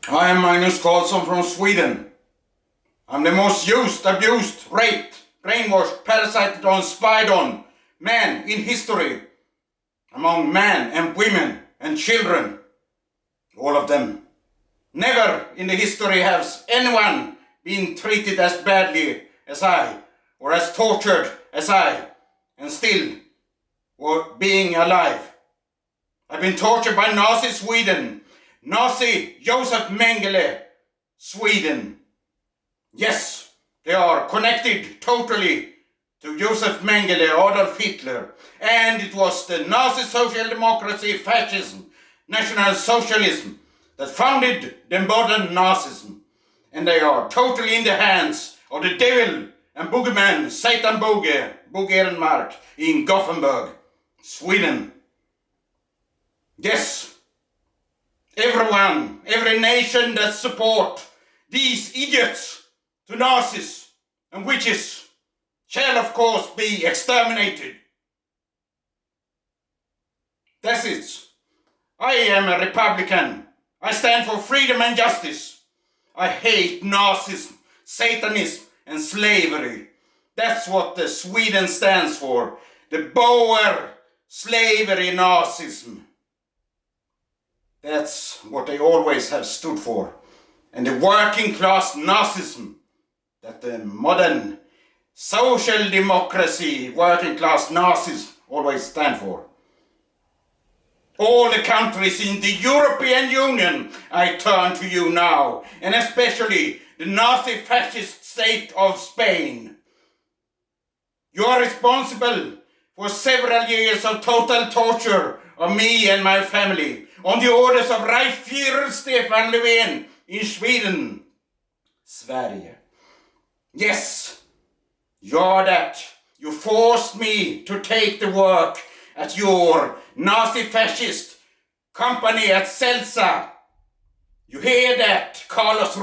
I am Magnus Karlsson from Sweden. I'm the most used, abused, raped, brainwashed, parasited on, spied on man in history. Among men and women and children. All of them. Never in the history has anyone been treated as badly as I, or as tortured as I, and still being alive. I've been tortured by Nazi Sweden, Nazi Josef Mengele, Sweden. Yes, they are connected totally to Josef Mengele, Adolf Hitler, and it was the Nazi social democracy, fascism, National Socialism that founded the modern Nazism, and they are totally in the hands of the devil and boogeyman Satan Boge, Bogerenmark in Gothenburg, Sweden. Yes, everyone, every nation that support these idiots to Nazis and witches shall of course be exterminated. That's it. I am a Republican. I stand for freedom and justice. I hate Nazism, Satanism and slavery. That's what the Sweden stands for. The Boer slavery Nazism. That's what they always have stood for. And the working class Nazism that the modern social democracy, working class Nazis always stand for. All the countries in the European Union, I turn to you now, and especially the Nazi fascist state of Spain. You are responsible for several years of total torture of me and my family on the orders of Reichsführer Stefan Löfven in Sweden, Sverige. Yes, you're that. You forced me to take the work at your Nazi-fascist company at Celsa. You hear that, Carlos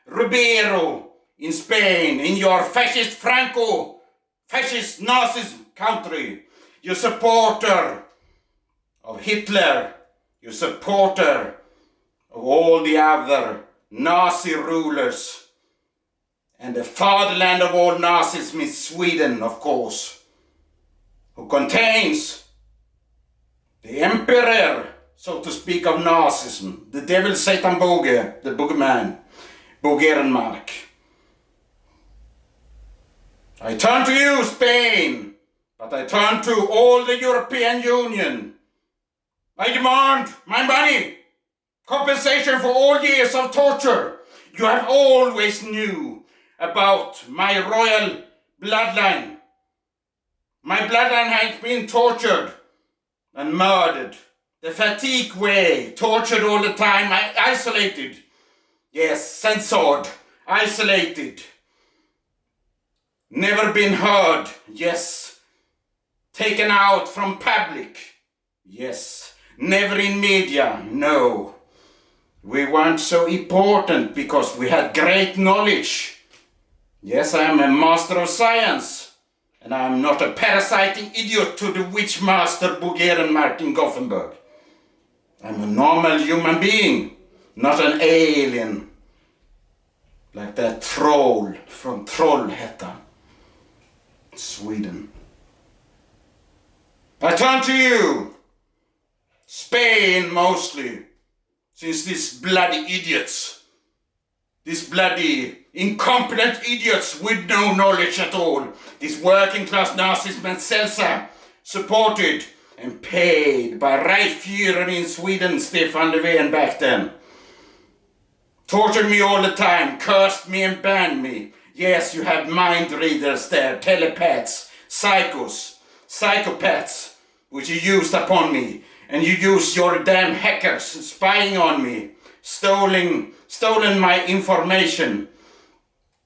Ribeiro in Spain, in your fascist Franco, fascist Nazism country. You supporter of Hitler, you supporter of all the other Nazi rulers. And the fatherland of all Nazism is Sweden, of course, who contains the emperor, so to speak, of Nazism, the devil Satan Boge, the boogeyman, Bogerenmark. I turn to you, Spain, but I turn to all the European Union. I demand my money, compensation for all years of torture. You have always knew about my royal bloodline. My bloodline has been tortured and murdered. The fatigue way, tortured all the time, isolated. Yes, censored, isolated. Never been heard, yes. Taken out from public, yes. Never in media, no. We weren't so important because we had great knowledge. Yes, I am a master of science, and I am not a parasiting idiot to the witch master Bogerenmark in Gothenburg. I'm a normal human being, not an alien, like that troll from Trollhättan, Sweden. I turn to you, Spain mostly, since these bloody idiots, these bloody incompetent idiots with no knowledge at all, these working class Nazis and Celsa, supported and paid by Reichsführer in Sweden, Stefan Löfven back then, tortured me all the time, cursed me and banned me. Yes, you have mind readers there, telepaths, psychopaths, which you used upon me, and you use your damn hackers spying on me, stolen my information,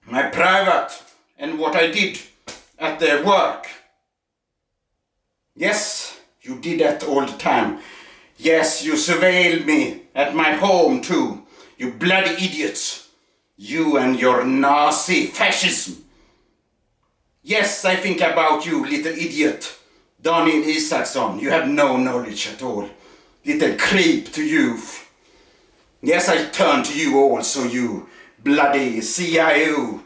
my private, and what I did at the work. Yes, you did that all the time. Yes, you surveilled me at my home too, you bloody idiots. You and your Nazi fascism. Yes, I think about you, little idiot. Daniel Isaksson, you have no knowledge at all. Little creep to youth. Yes, I turn to you also, you bloody CIO,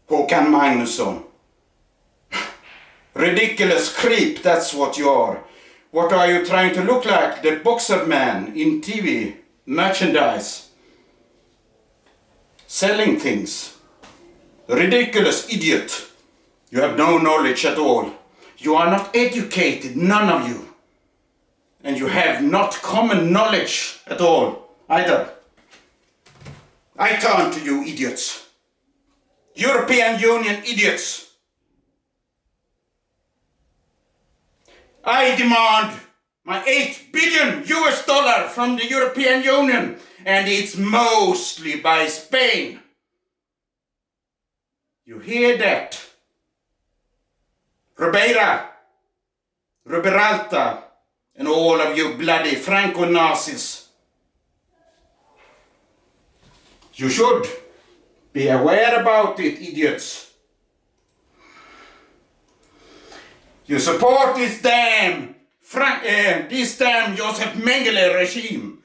Håkan Magnusson. Ridiculous creep, that's what you are. What are you trying to look like? The boxer man in TV, merchandise, selling things. Ridiculous idiot. You have no knowledge at all. You are not educated, none of you. And you have not common knowledge at all, either. I turn to you idiots. European Union idiots. I demand my $8 billion from the European Union, and it's mostly by Spain. You hear that? Ribeira, Riberalta, and all of you bloody Franco-Nazis. You should be aware about it, idiots. You support this damn Joseph Mengele regime.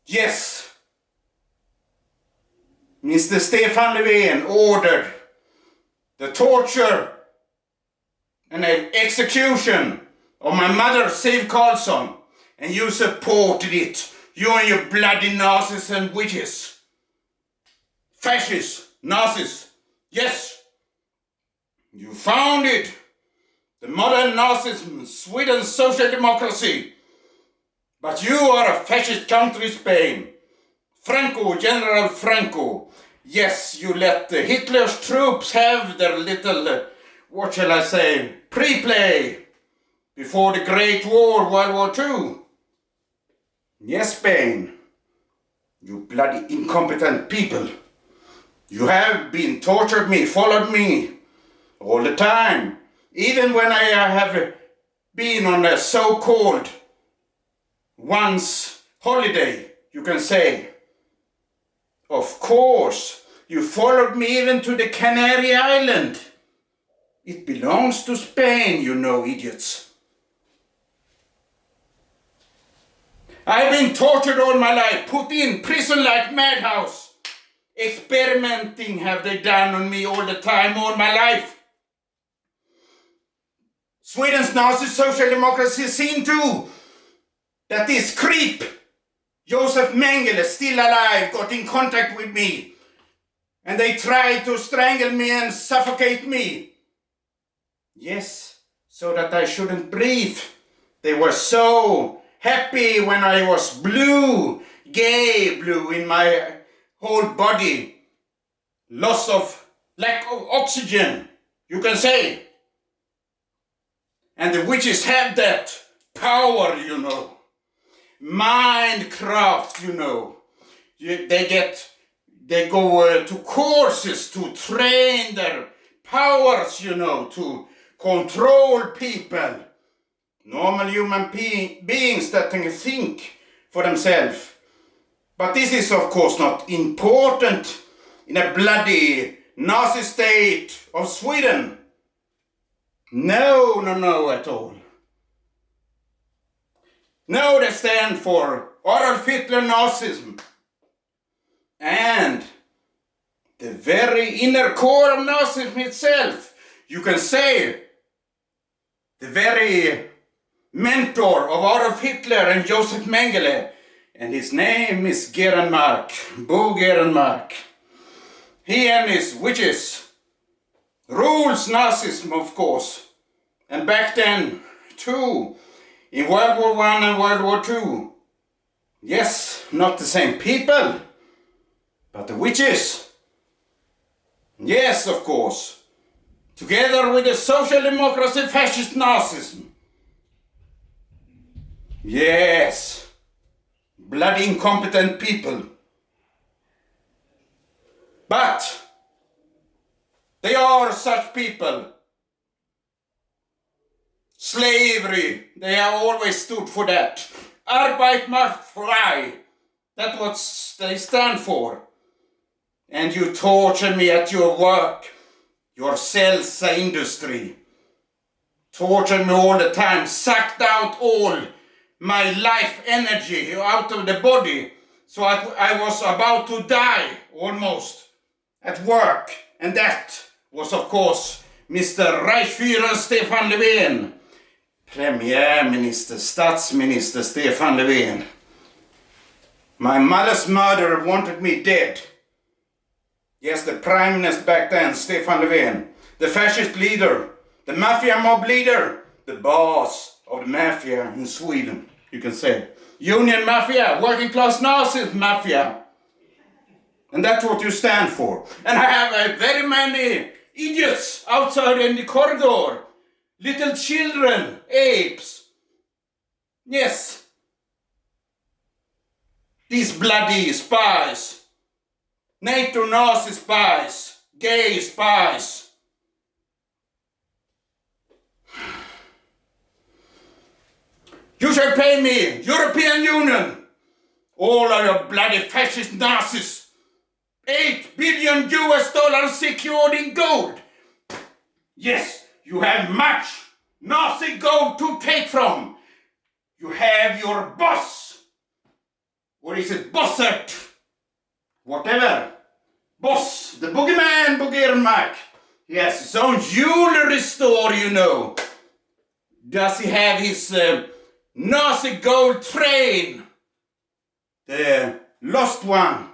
Yes. Mr. Stefan Löfven ordered the torture and execution of my mother, Siv Karlsson, and you supported it. You and your bloody Nazis and witches. Fascists, Nazis, yes. You founded the modern Nazism, Sweden's social democracy. But you are a fascist country, Spain. Franco, General Franco. Yes, you let Hitler's troops have their little, what shall I say, pre-play before the Great War, World War II. Yes, Spain, you bloody incompetent people. You have been tortured me, followed me all the time. Even when I have been on a so-called once holiday, you can say. Of course, you followed me even to the Canary Island. It belongs to Spain, you know, idiots. I've been tortured all my life, put in prison like madhouse. Experimenting have they done on me all the time, all my life. Sweden's Nazi social democracy seen too that this creep, Joseph Mengele, still alive, got in contact with me. And they tried to strangle me and suffocate me. Yes, so that I shouldn't breathe. They were so happy when I was blue, gay blue in my whole body. Lack of oxygen, you can say. And the witches have that power, you know. Mindcraft, you know. They go to courses to train their powers, you know, to control people. Normal human beings that can think for themselves. But this is of course not important in a bloody Nazi state of Sweden. No at all. No, they stand for Adolf Hitler Nazism. And the very inner core of Nazism itself, you can say, the very mentor of Adolf Hitler and Joseph Mengele, and his name is Bo Gerenmark. He and his witches rules Nazism, of course, and back then too, in World War I and World War II. Yes, not the same people, but the witches. Yes, of course, together with the social democracy fascist Nazism. Yes, bloody incompetent people. But they are such people. Slavery, they have always stood for that. Arbeit macht frei, that's what they stand for. And you torture me at your work, your Celsa industry. Torture me all the time, sucked out all my life energy out of the body. So I was about to die almost at work. And that was of course Mr. Reichsführer Stefan Löfven. Premiärminister, statsminister Stefan Löfven. My mother's murderer wanted me dead. Yes, the prime minister back then, Stefan Löfven. The fascist leader, the mafia mob leader, the boss of the mafia in Sweden, you can say. Union mafia, working class Nazis mafia. And that's what you stand for. And I have very many idiots outside in the corridor. Little children, apes. Yes. These bloody spies. NATO Nazi spies. Gay spies. You shall pay me, European Union. All of your bloody fascist Nazis. $8 billion secured in gold. Yes, you have much Nazi gold to take from. You have your boss. Or is it Bossert? Whatever. Boss, the boogeyman, Bogiermark. He has his own jewelry store, you know. Does he have his Nazi gold train? The lost one.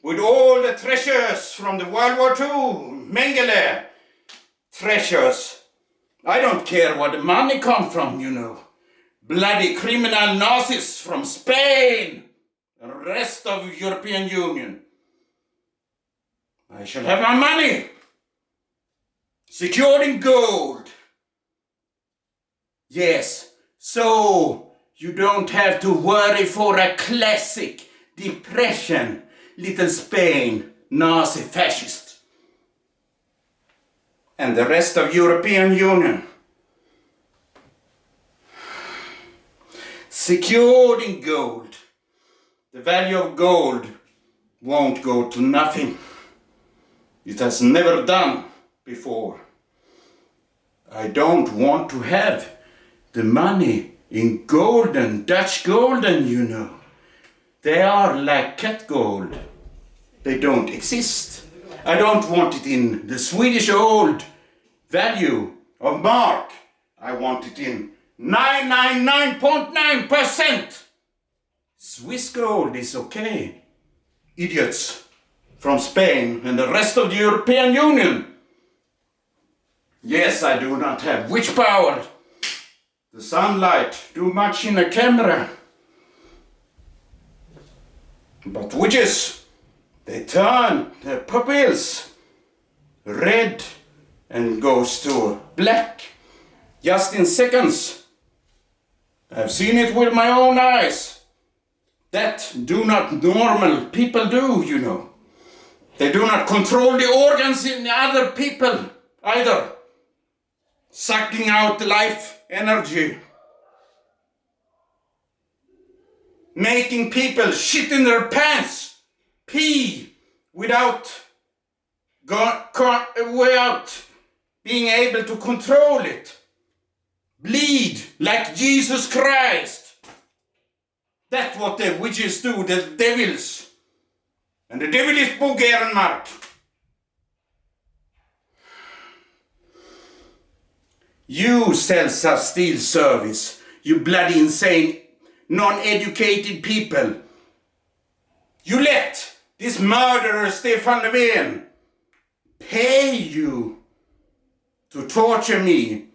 With all the treasures from the World War II, Mengele treasures. I don't care where the money comes from, you know. Bloody criminal Nazis from Spain, the rest of the European Union. I shall have my money, secured in gold. Yes, so you don't have to worry for a classic depression. Little Spain, Nazi fascist. And the rest of European Union. Secured in gold. The value of gold won't go to nothing. It has never done before. I don't want to have the money in golden, Dutch golden, you know. They are like cat gold. They don't exist. I don't want it in the Swedish old value of mark. I want it in 999.9%. Swiss gold is okay. Idiots from Spain and the rest of the European Union. Yes, I do not have witch power. The sunlight do much in a camera. But witches, they turn their pupils red and goes to black just in seconds. I've seen it with my own eyes. That do not normal people do, you know. They do not control the organs in other people either. Sucking out the life energy. Making people shit in their pants, pee without being able to control it, bleed like Jesus Christ. That's what the witches do, the devils. And the devil is Bo Gerenmark. You sell steel service, you bloody insane non-educated people. You let this murderer Stefan Löfven pay you to torture me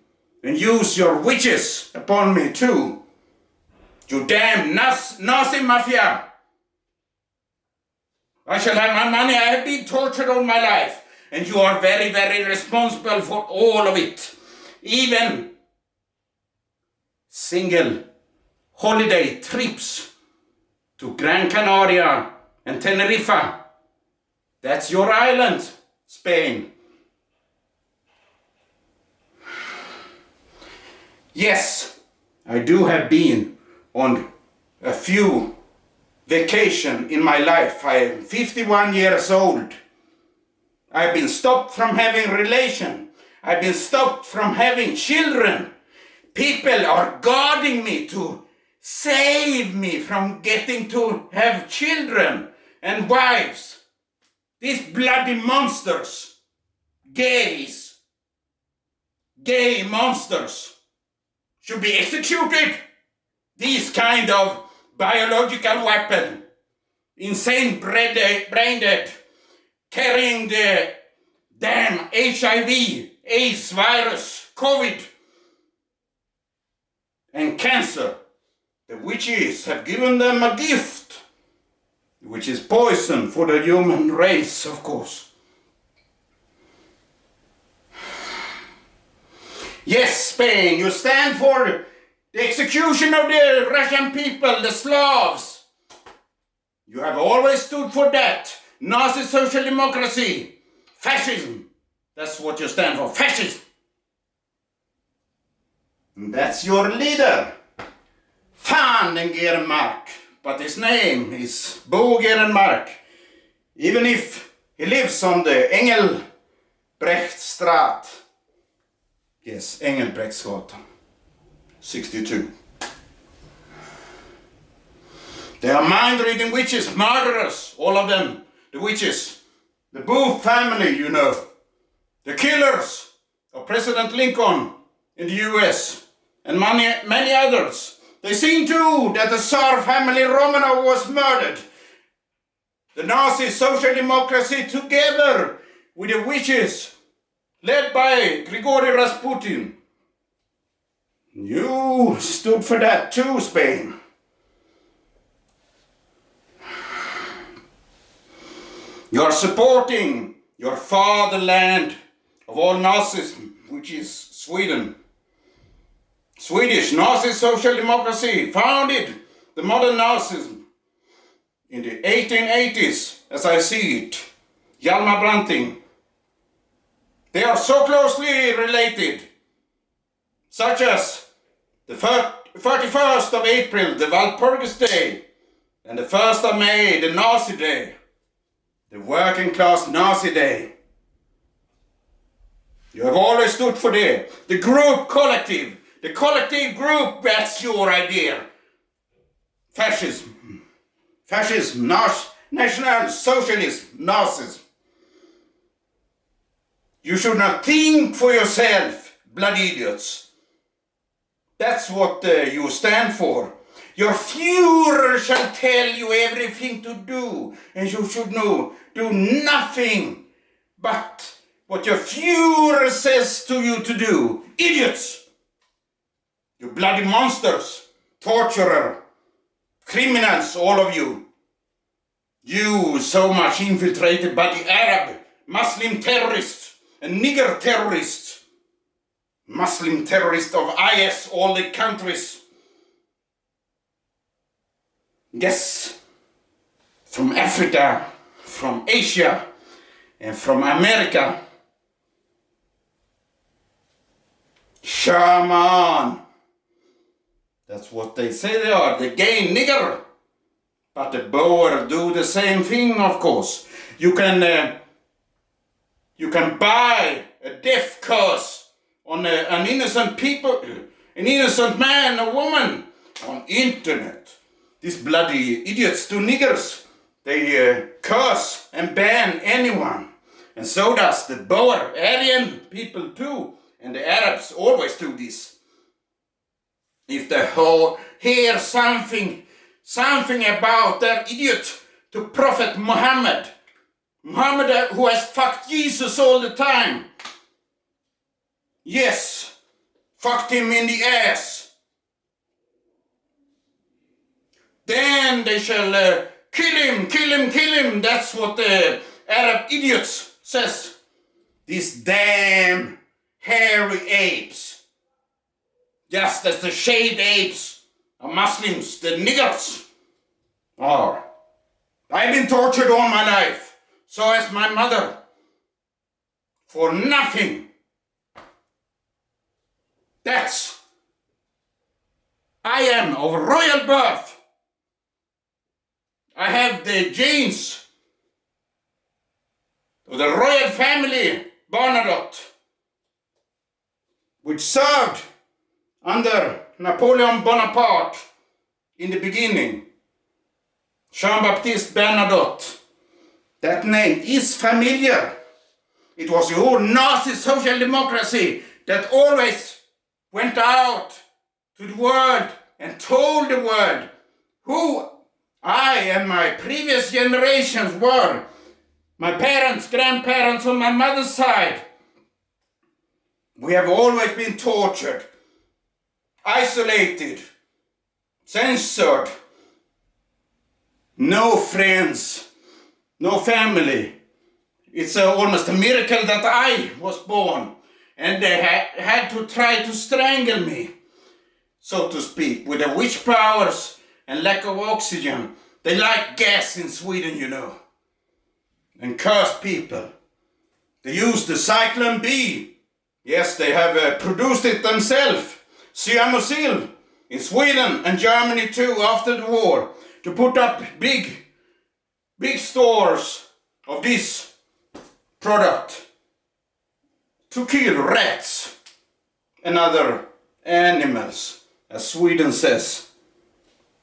and use your witches upon me too. You damn Nazi mafia. I shall have my money. I have been tortured all my life. And you are very, very responsible for all of it. Even single holiday trips to Gran Canaria and Tenerife. That's your island, Spain. Yes, I do have been on a few vacations in my life. I am 51 years old. I've been stopped from having relation. I've been stopped from having children. People are guarding me to save me from getting to have children and wives. These bloody monsters, gay monsters, should be executed. These kind of biological weapon, insane brain dead, carrying the damn HIV, AIDS virus, COVID, and cancer. The witches have given them a gift, which is poison for the human race, of course. Yes, Spain, you stand for the execution of the Russian people, the Slavs. You have always stood for that. Nazi social democracy, fascism. That's what you stand for, fascism. And that's your leader, Van den Gerenmark. But his name is Bo Gerenmark. Even if he lives on the Engelbrechtstraat. Yes, Engelbrektsgatan, 62. They are mind-reading witches, murderers, all of them, the witches. The Booth family, you know. The killers of President Lincoln in the US and many others. They seen too that the Tsar family Romanov was murdered. The Nazi social democracy together with the witches led by Grigory Rasputin. You stood for that too, Spain. You're supporting your fatherland of all Nazism, which is Sweden. Swedish Nazi social democracy founded the modern Nazism in the 1880s, as I see it. Hjalmar Branting. They are so closely related, such as the 31st of April, the Walpurgis Day, and the 1st of May, the Nazi Day, the working class Nazi Day. You have always stood for the group collective. The collective group, that's your idea. Fascism. Fascism, National Socialism, Nazism. You should not think for yourself, bloody idiots. That's what you stand for. Your Führer shall tell you everything to do, and you should do nothing but what your Führer says to you to do. Idiots! You bloody monsters, torturer, criminals, all of you. You so much infiltrated by the Arab, Muslim terrorists and nigger terrorists. Muslim terrorists of IS, all the countries. Yes, from Africa, from Asia, and from America. Shaman. That's what they say they are, the gay nigger. But the Boer do the same thing, of course. You can buy a death curse on an innocent people, an innocent man, a woman, on internet. These bloody idiots, two niggers, they curse and ban anyone. And so does the Boer, Aryan people too. And the Arabs always do this. If they hear something about that idiot to Prophet Muhammad who has fucked Jesus all the time. Yes, fucked him in the ass. Then they shall kill him. That's what the Arab idiots says. These damn hairy apes. Just as the shade apes are Muslims, the niggers are. I've been tortured all my life. So has my mother. For nothing. I am of royal birth. I have the genes of the royal family, Bernadotte, which served under Napoleon Bonaparte in the beginning. Jean-Baptiste Bernadotte. That name is familiar. It was your Nazi social democracy that always went out to the world and told the world who I and my previous generations were. My parents, grandparents on my mother's side. We have always been tortured, isolated, censored. No friends, no family. It's almost a miracle that I was born, and they had to try to strangle me, so to speak, with the witch powers and lack of oxygen. They like gas in Sweden, you know, and curse people. They use the cyclone B. Yes, they have produced it themselves, cyanosyl, in Sweden and Germany too after the war, to put up big stores of this product to kill rats and other animals, as Sweden says.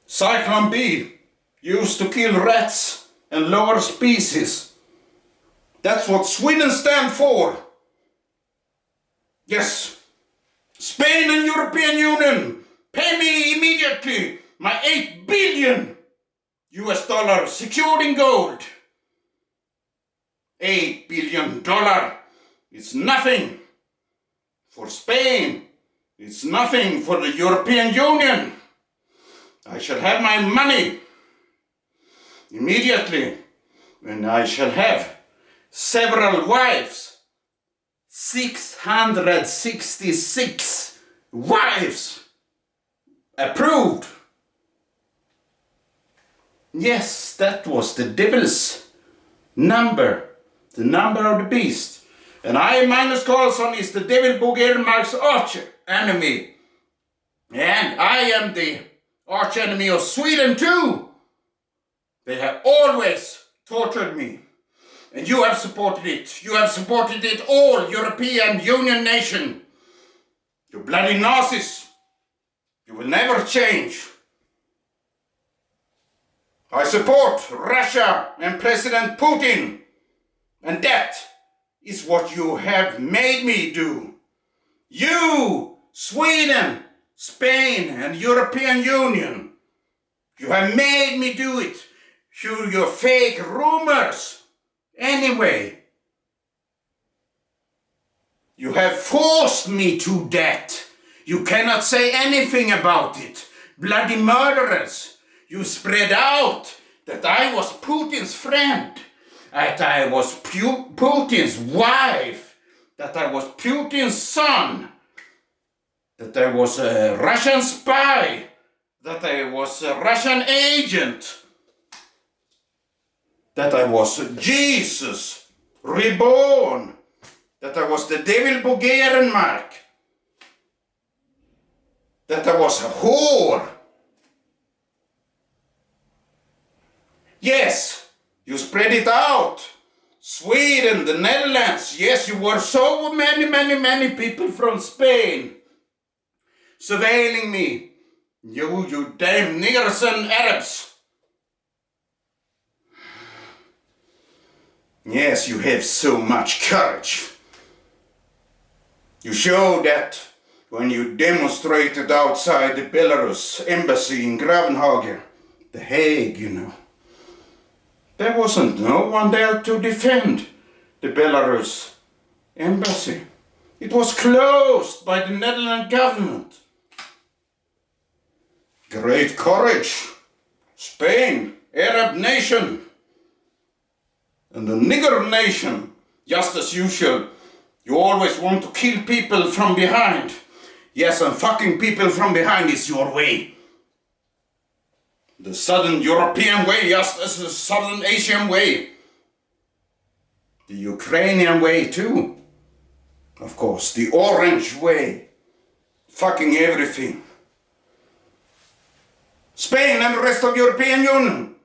Cyclone B used to kill rats and lower species. That's what Sweden stands for. Yes, Spain and European Union, pay me immediately my $8 billion secured in gold. $8 billion. It's nothing for Spain. It's nothing for the European Union. I shall have my money immediately, and I shall have several wives. 666 wives approved. Yes, that was the devil's number, the number of the beast. And I, Magnus Karlsson, is the devil Bo Ehrenmark's arch enemy. And I am the arch enemy of Sweden too. They have always tortured me. And you have supported it. You have supported it, all European Union nation. You bloody Nazis. You will never change. I support Russia and President Putin. And that is what you have made me do. You, Sweden, Spain and European Union. You have made me do it through your fake rumors. Anyway, you have forced me to that. You cannot say anything about it. Bloody murderers. You spread out that I was Putin's friend, that I was Putin's wife, that I was Putin's son, that I was a Russian spy, that I was a Russian agent, that I was Jesus reborn, that I was the devil Bo Ehrenmark, that I was a whore. Yes, you spread it out. Sweden, the Netherlands, yes, you were so many people from Spain surveilling me. You damn niggers and Arabs. Yes, you have so much courage. You showed that when you demonstrated outside the Belarus embassy in Gravenhagen, The Hague, you know. There wasn't no one there to defend the Belarus embassy. It was closed by the Netherlands government. Great courage. Spain, Arab nation. And the nigger nation, just as usual, you always want to kill people from behind. Yes, and fucking people from behind is your way. The Southern European way, just as the Southern Asian way. The Ukrainian way too. Of course, the Orange way. Fucking everything. Spain and the rest of European Union,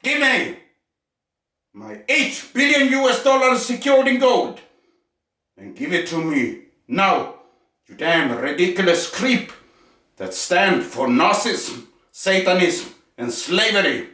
give me my $8 billion secured in gold. And give it to me now, you damn ridiculous creep that stand for Nazism, Satanism and slavery